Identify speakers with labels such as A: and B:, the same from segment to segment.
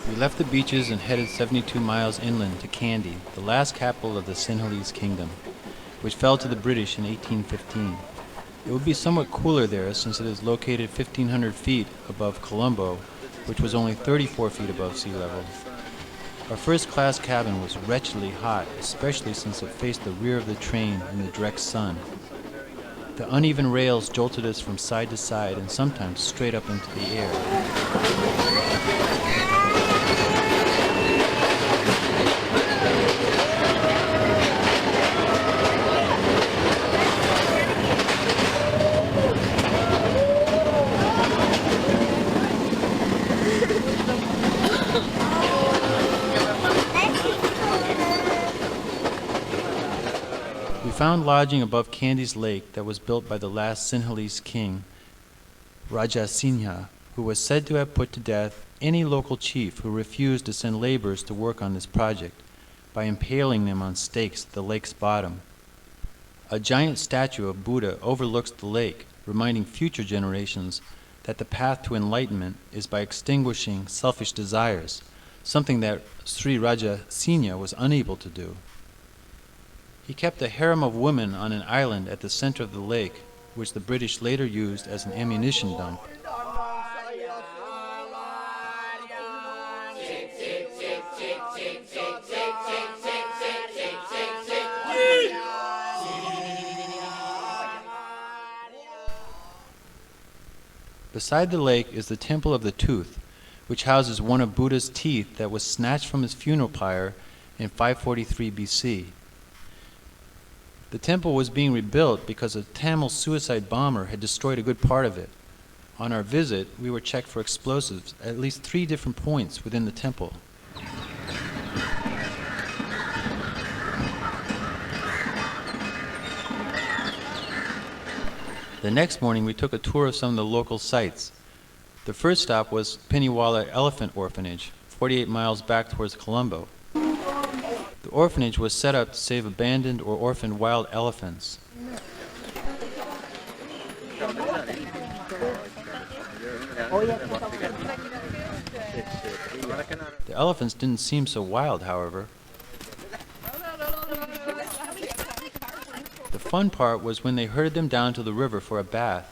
A: We left the beaches and headed 72 miles inland to Kandy, the last capital of the Sinhalese kingdom, which fell to the British in 1815. It would be somewhat cooler there since it is located 1,500 feet above Colombo, which was only 34 feet above sea level. Our first-class cabin was wretchedly hot, especially since it faced the rear of the train in the direct sun. The uneven rails jolted us from side to side and sometimes straight up into the air. We found lodging above Kandy's lake that was built by the last Sinhalese king, Raja Singha, who was said to have put to death any local chief who refused to send laborers to work on this project by impaling them on stakes at the lake's bottom. A giant statue of Buddha overlooks the lake, reminding future generations that the path to enlightenment is by extinguishing selfish desires, something that Sri Raja Singha was unable to do. He kept a harem of women on an island at the center of the lake, which the British later used as an ammunition dump. Beside the lake is the Temple of the Tooth, which houses one of Buddha's teeth that was snatched from his funeral pyre in 543 BC. The temple was being rebuilt because a Tamil suicide bomber had destroyed a good part of it. On our visit, we were checked for explosives at least 3 different points within the temple. The next morning, we took a tour of some of the local sites. The first stop was Piniwala Elephant Orphanage, 48 miles back towards Colombo. The orphanage was set up to save abandoned or orphaned wild elephants. The elephants didn't seem so wild, however. The fun part was when they herded them down to the river for a bath.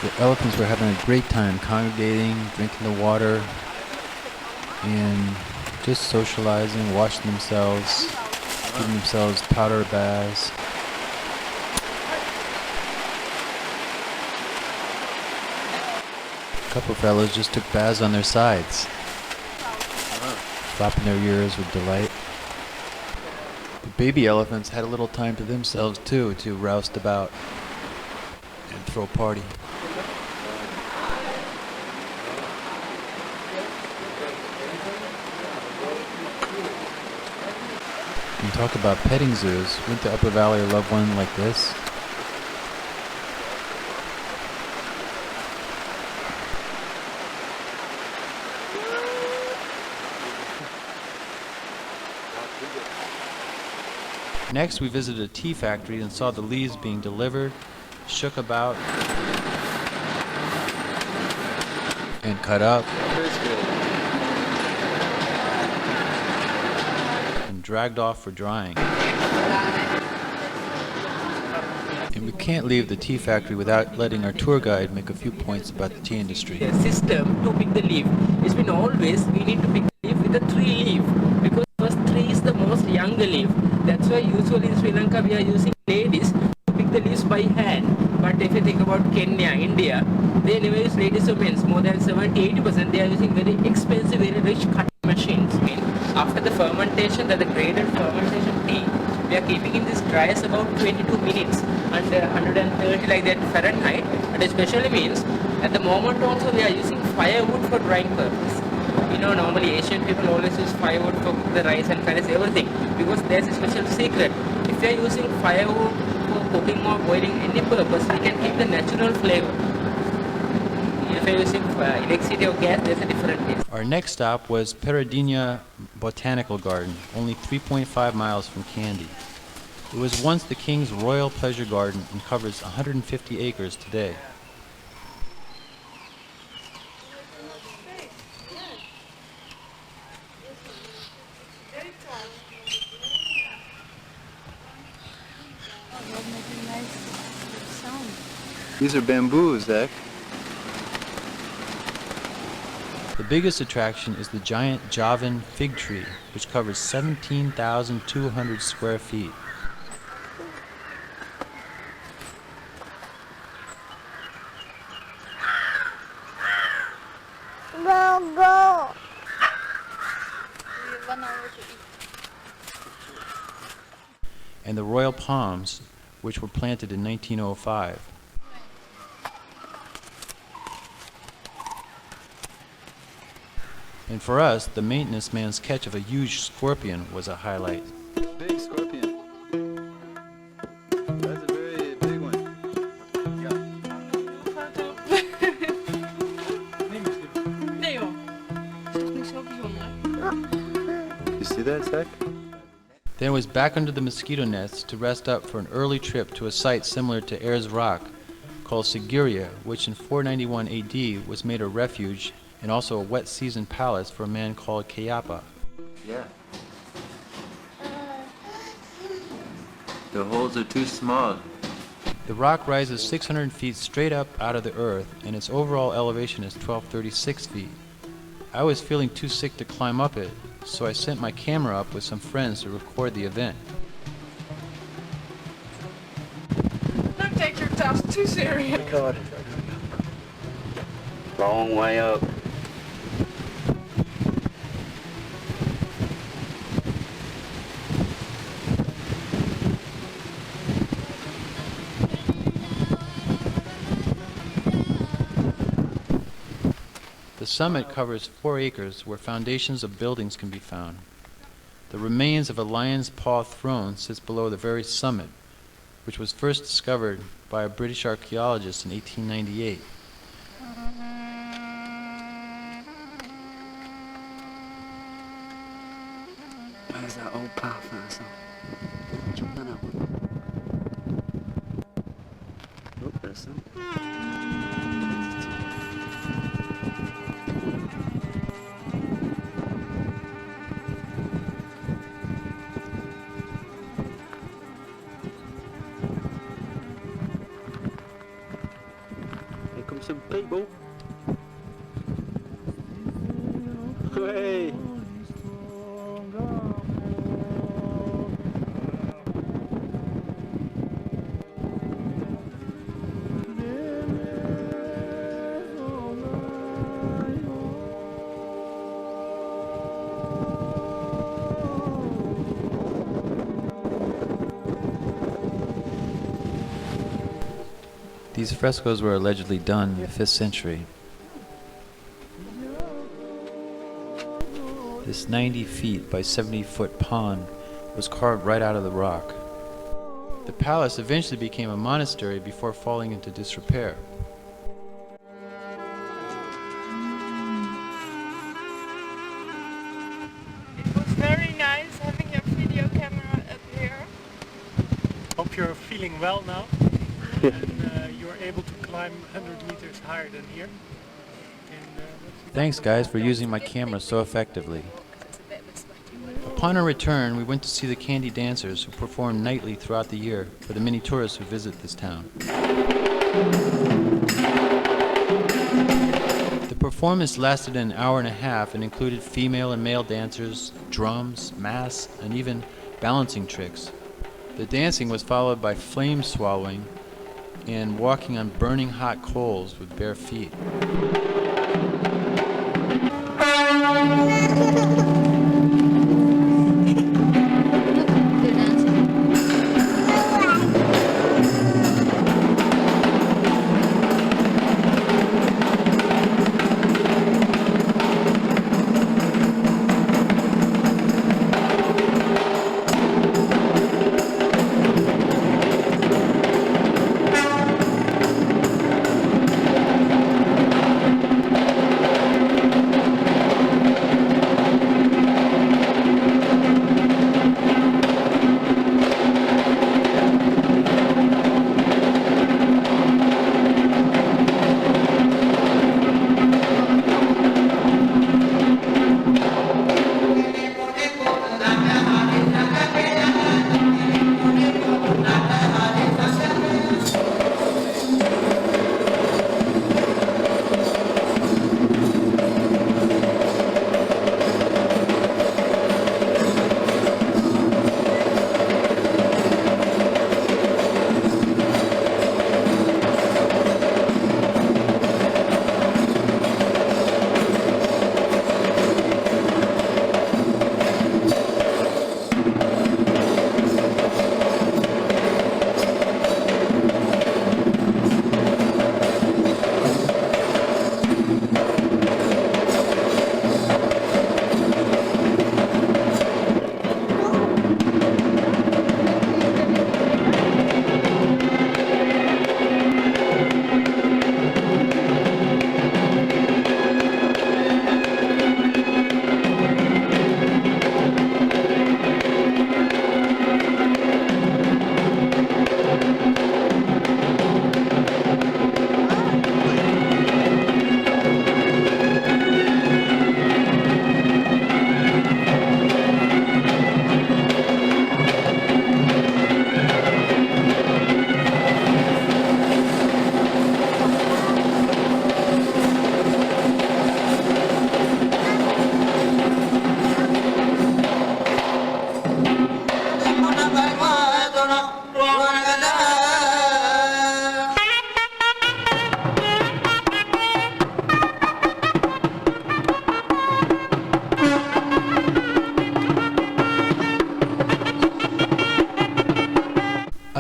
A: The elephants were having a great time congregating, drinking the water, and just socializing, washing themselves, giving themselves powder baths. A couple fellows just took baths on their sides, flopping their ears with delight. The baby elephants had a little time to themselves too, to roust about and throw a party. And talk about petting zoos. Went to Upper Valley or love one like this? Next, we visited a tea factory and saw the leaves being delivered, shook about, and cut up, and dragged off for drying. And we can't leave the tea factory without letting our tour guide make a few points about the tea industry.
B: The system to pick the leaf, it's been always we need to pick the leaf with a 3 leaf, because first 3 is the most younger leaf. That's why usually in Sri Lanka we are using ladies to pick the leaves by hand. But if you think about Kenya, India, they never use ladies or men. More than 70-80% they are using very expensive, very rich cutting machines. After the fermentation, the graded fermentation tea, we are keeping in this dries about 22 minutes under 130 like that Fahrenheit. And especially means at the moment also we are using firewood for drying purpose. You know, normally Asian people always use firewood for the rice and curries, everything, because there's a special secret. If we are using firewood for cooking or boiling any purpose, we can keep the natural flavor. If we are using electricity or gas, there's a different taste.
A: Our next stop was Peradeniya Botanical Garden, only 3.5 miles from Kandy. It was once the king's royal pleasure garden and covers 150 acres today. These are bamboos, Zach. The biggest attraction is the giant Javan fig tree, which covers 17,200 square feet.
C: Go.
A: And the royal palms, which were planted in 1905. And for us, the maintenance man's catch of a huge scorpion was a highlight.
D: Big scorpion. That's a very big one. You see that, Zach?
A: Then it was back under the mosquito nets to rest up for an early trip to a site similar to Ayers Rock called Sigiriya, which in 491 AD was made a refuge and also a wet season palace for a man called Kayapa.
D: Yeah. The holes are too small.
A: The rock rises 600 feet straight up out of the earth, and its overall elevation is 1,236 feet. I was feeling too sick to climb up it, so I sent my camera up with some friends to record the event.
E: Don't take your task too serious.
D: God. Long way up.
A: The summit covers 4 acres where foundations of buildings can be found. The remains of a lion's paw throne sits below the very summit, which was first discovered by a British archaeologist in 1898.
D: Where's that old path or something? Oh, there's some. Here come some people. Hey!
A: These frescoes were allegedly done in the 5th century. This 90 feet by 70 foot pond was carved right out of the rock. The palace eventually became a monastery before falling into disrepair.
E: It was very nice having your video camera up here.
F: Hope you're feeling well now. And you're able to climb 100 meters higher than here. And,
A: Thanks guys for using my camera so effectively. Upon our return, we went to see the Kandy dancers who perform nightly throughout the year for the many tourists who visit this town. The performance lasted an hour and a half and included female and male dancers, drums, masks, and even balancing tricks. The dancing was followed by flame swallowing and walking on burning hot coals with bare feet.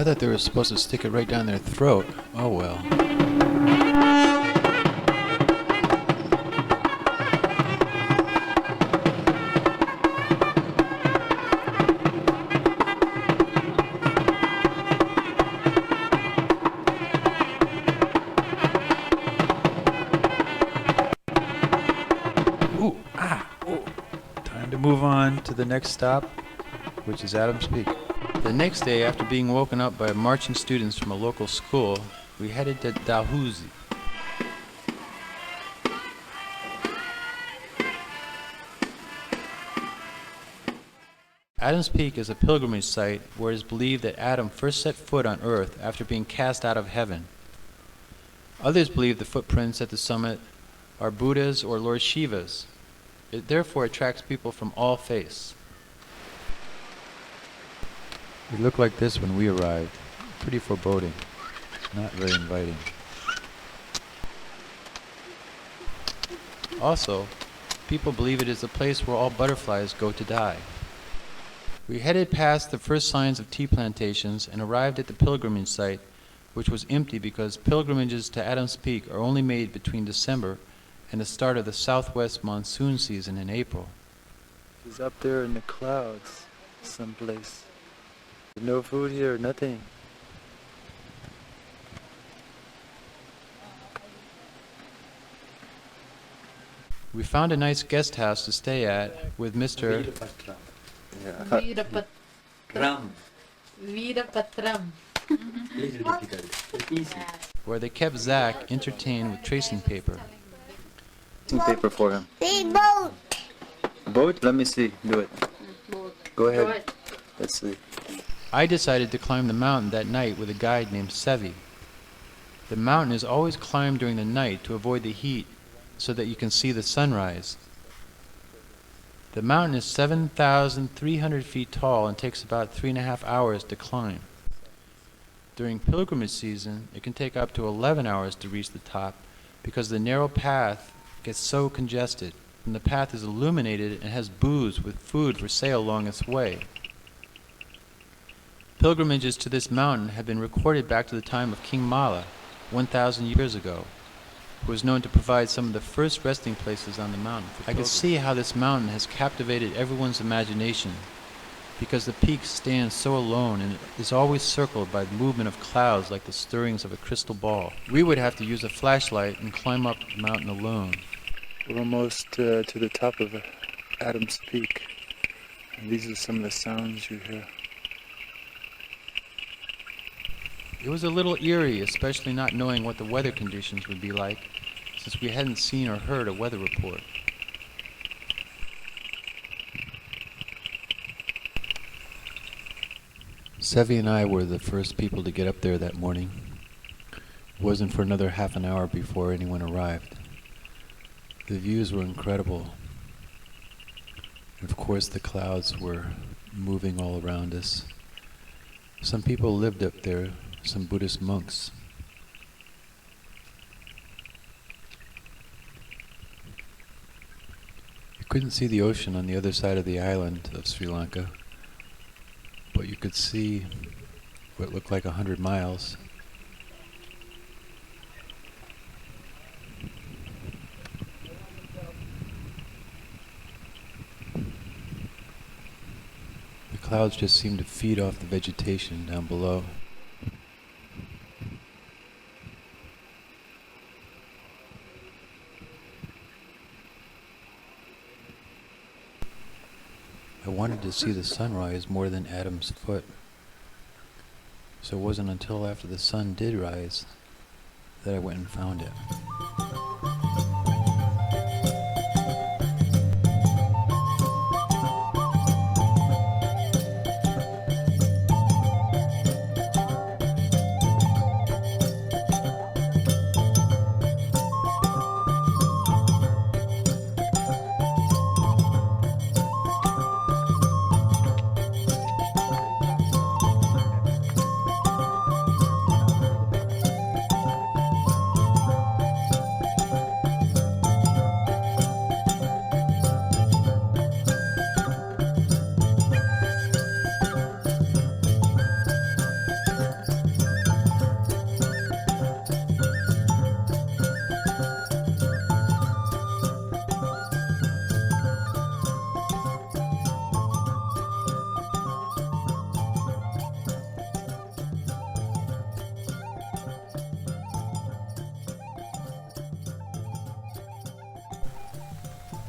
A: thought they were supposed to stick it right down their throat. Oh well. Time to move on to the next stop, which is Adams Peak. The next day, after being woken up by marching students from a local school, we headed to Dalhousie. Adams Peak is a pilgrimage site where it is believed that Adam first set foot on earth after being cast out of heaven. Others believe the footprints at the summit are Buddha's or Lord Shiva's. It therefore attracts people from all faiths. It looked like this when we arrived. Pretty foreboding. Not very inviting. Also, people believe it is the place where all butterflies go to die. We headed past the first signs of tea plantations and arrived at the pilgrimage site, which was empty because pilgrimages to Adams Peak are only made between December and the start of the southwest monsoon season in April.
D: He's up there in the clouds, someplace. No food here, nothing.
A: We found a nice guest house to stay at with Mr.
G: Veerapatram.
D: Little difficult. Easy.
A: where they kept Zach entertained with tracing paper.
D: Tracing paper for him.
C: Big boat.
D: Boat? Let me see. Do it. Go ahead. Let's see.
A: I decided to climb the mountain that night with a guide named Sevi. The mountain is always climbed during the night to avoid the heat so that you can see the sunrise. The mountain is 7,300 feet tall and takes about 3.5 hours to climb. During pilgrimage season, it can take up to 11 hours to reach the top because the narrow path gets so congested, and the path is illuminated and has booths with food for sale along its way. Pilgrimages to this mountain have been recorded back to the time of King Mala, 1,000 years ago, who was known to provide some of the first resting places on the mountain. I could see how this mountain has captivated everyone's imagination, because the peak stands so alone and is always circled by the movement of clouds like the stirrings of a crystal ball. We would have to use a flashlight and climb up the mountain alone.
D: We're almost to the top of Adams Peak. And these are some of the sounds you hear.
A: It was a little eerie, especially not knowing what the weather conditions would be like, since we hadn't seen or heard a weather report. Sevi and I were the first people to get up there that morning. It wasn't for another half an hour before anyone arrived. The views were incredible. And of course the clouds were moving all around us. Some people lived up there, some Buddhist monks. You couldn't see the ocean on the other side of the island of Sri Lanka, but you could see what looked like 100 miles. The clouds just seemed to feed off the vegetation down below. I wanted to see the sunrise more than Adam's foot. So it wasn't until after the sun did rise that I went and found it.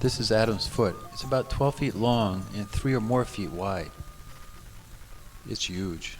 A: This is Adam's foot. It's about 12 feet long and 3 or more feet wide. It's huge.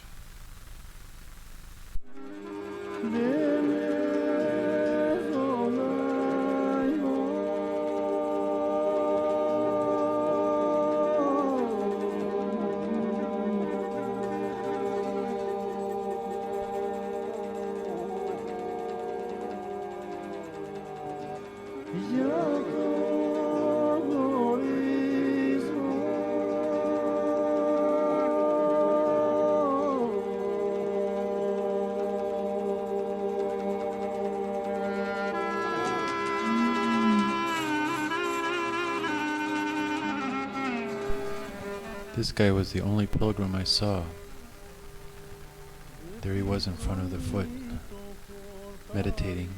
A: This guy was the only pilgrim I saw. There he was in front of the foot, meditating.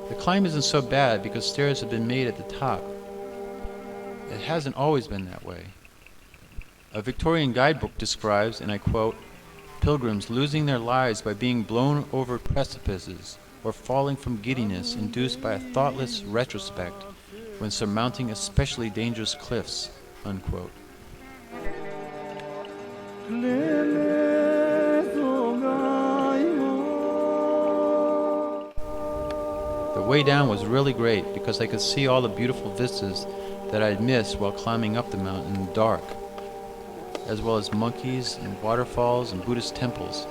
A: The climb isn't so bad because stairs have been made at the top. It hasn't always been that way. A Victorian guidebook describes, and I quote, pilgrims losing their lives by being blown over precipices or falling from giddiness induced by a thoughtless retrospect when surmounting especially dangerous cliffs, unquote. The way down was really great because I could see all the beautiful vistas that I'd missed while climbing up the mountain in the dark, as well as monkeys and waterfalls and Buddhist temples.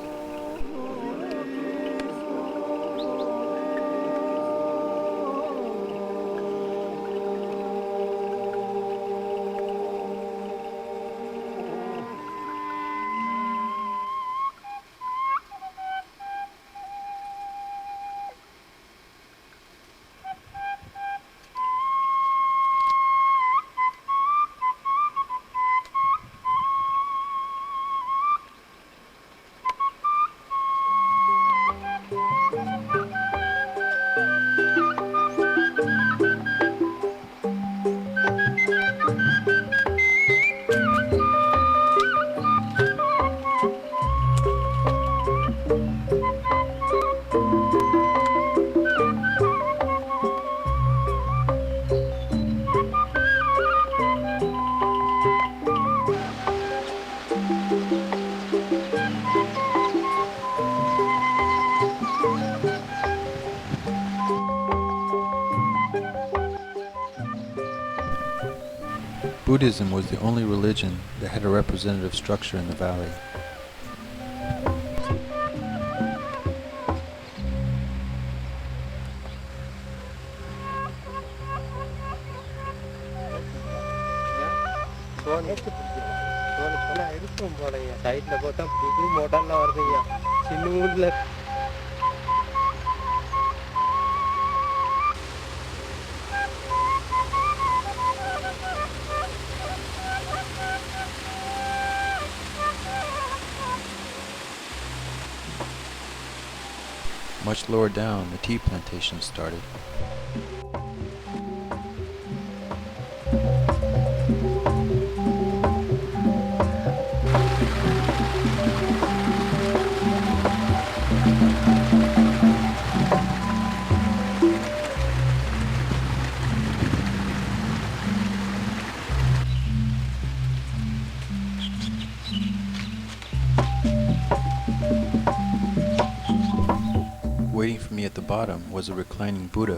A: Buddhism was the only religion that had a representative structure in the valley. Much lower down, the tea plantation started. Waiting for me at the bottom was a reclining Buddha.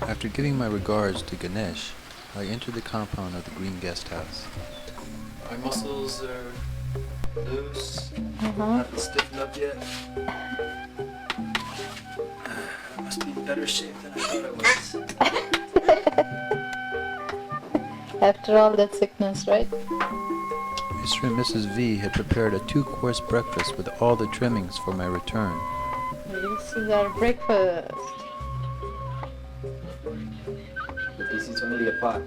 A: After giving my regards to Ganesh, I entered the compound of the green guest house. My muscles are loose, haven't stiffened up yet. Must be in better shape than I thought I was.
G: After all that sickness, right?
A: Mr. and Mrs. V had prepared a 2-course breakfast with all the trimmings for my return.
G: This is our breakfast.
B: But this is only a part.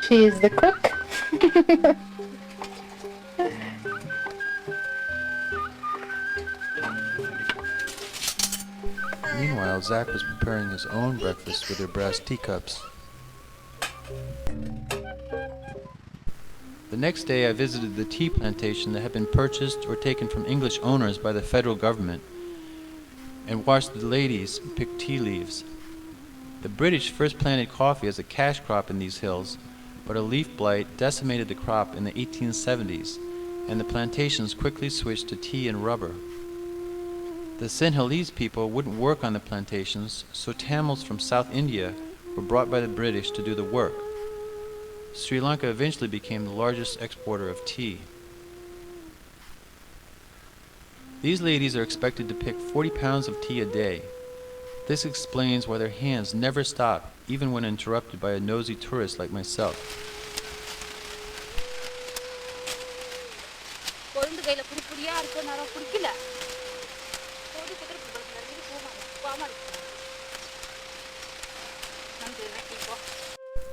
G: She is the cook.
A: Meanwhile, Zach was preparing his own breakfast with their brass teacups. The next day I visited the tea plantation that had been purchased or taken from English owners by the federal government and watched the ladies pick tea leaves. The British first planted coffee as a cash crop in these hills, but a leaf blight decimated the crop in the 1870s, and the plantations quickly switched to tea and rubber. The Sinhalese people wouldn't work on the plantations, so Tamils from South India were brought by the British to do the work. Sri Lanka eventually became the largest exporter of tea. These ladies are expected to pick 40 pounds of tea a day. This explains why their hands never stop, even when interrupted by a nosy tourist like myself.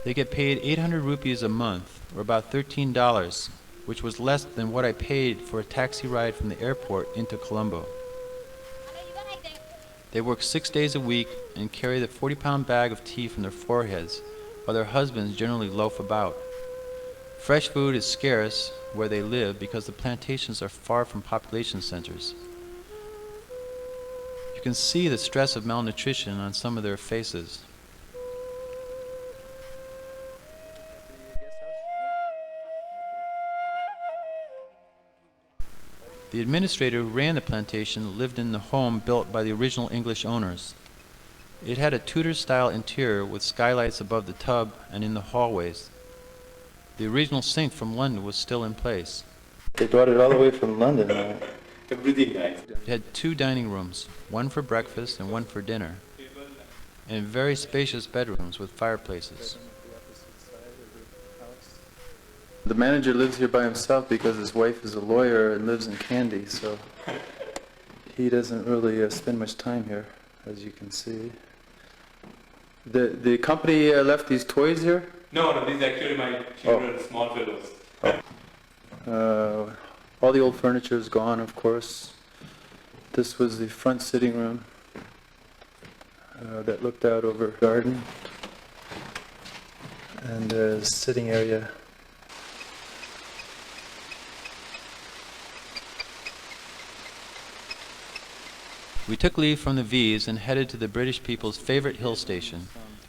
A: They get paid 800 rupees a month, or about $13, which was less than what I paid for a taxi ride from the airport into Colombo. They work 6 days a week and carry the 40-pound bag of tea from their foreheads, while their husbands generally loaf about. Fresh food is scarce where they live because the plantations are far from population centers. You can see the stress of malnutrition on some of their faces. The administrator who ran the plantation lived in the home built by the original English owners. It had a Tudor-style interior with skylights above the tub and in the hallways. The original sink from London was still in place.
D: They brought it all the way from London.
H: Everything nice.
A: It had 2 dining rooms, one for breakfast and one for dinner, and very spacious bedrooms with fireplaces.
D: The manager lives here by himself because his wife is a lawyer and lives in Kandy, so he doesn't really spend much time here, as you can see. The company left these toys here?
H: No, these are actually my children, small fellows.
D: All the old furniture is gone, of course. This was the front sitting room that looked out over a garden, and a sitting area.
A: We took leave from the V's and headed to the British people's favorite hill station,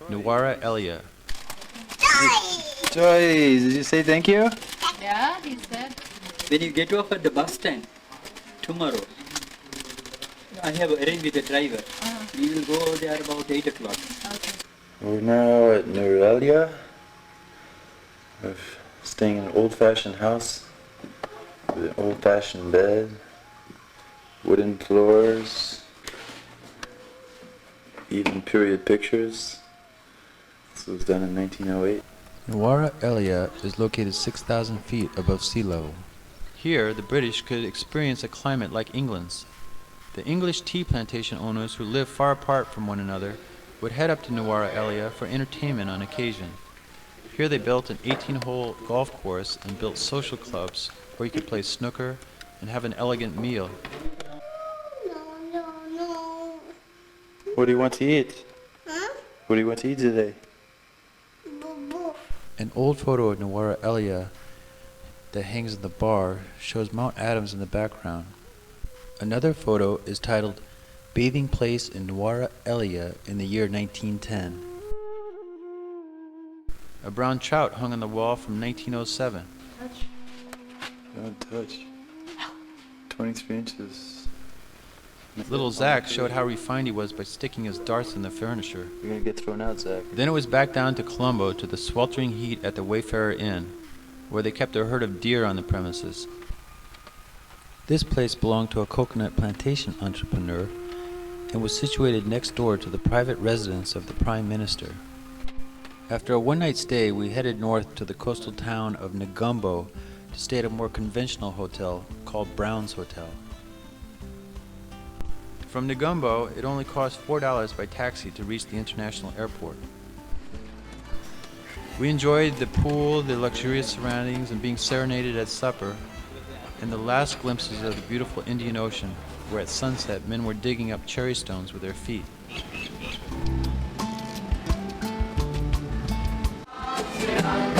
A: Nuwariya, Eliya.
I: Joy, did you say thank you?
G: Yeah, he said.
I: When you get off at the bus stand tomorrow, I have arranged with the driver. We will go there about 8 o'clock.
G: Okay.
D: We're now at Nuwariya. We're staying in an old-fashioned house with an old-fashioned bed, wooden floors, even period pictures. This was done in 1908.
A: Nuwariya, Eliya is located 6,000 feet above sea level. Here, the British could experience a climate like England's. The English tea plantation owners who live far apart from one another would head up to Nuwariya, Eliya for entertainment on occasion. Here they built an 18-hole golf course and built social clubs where you could play snooker and have an elegant meal.
D: What do you want to eat?
C: Huh?
D: What do you want to eat today?
C: Boo-boo.
A: An old photo of Nuwariya, Eliya that hangs in the bar shows Mount Adams in the background. Another photo is titled Bathing Place in Nuwariya, Eliya in the year 1910. A brown trout hung on the wall from 1907.
D: Don't touch. 23 inches.
A: Little Zach showed how refined he was by sticking his darts in the furniture.
D: You're gonna get thrown out, Zach.
A: Then it was back down to Colombo to the sweltering heat at the Wayfarer Inn, where they kept a herd of deer on the premises. This place belonged to a coconut plantation entrepreneur and was situated next door to the private residence of the Prime Minister. After a one-night stay, we headed north to the coastal town of Negumbo to stay at a more conventional hotel called Brown's Hotel. From Negumbo, it only cost $4 by taxi to reach the international airport. We enjoyed the pool, the luxurious surroundings, and being serenaded at supper, and the last glimpses of the beautiful Indian Ocean, where at sunset men were digging up cherry stones with their feet.
C: Yeah.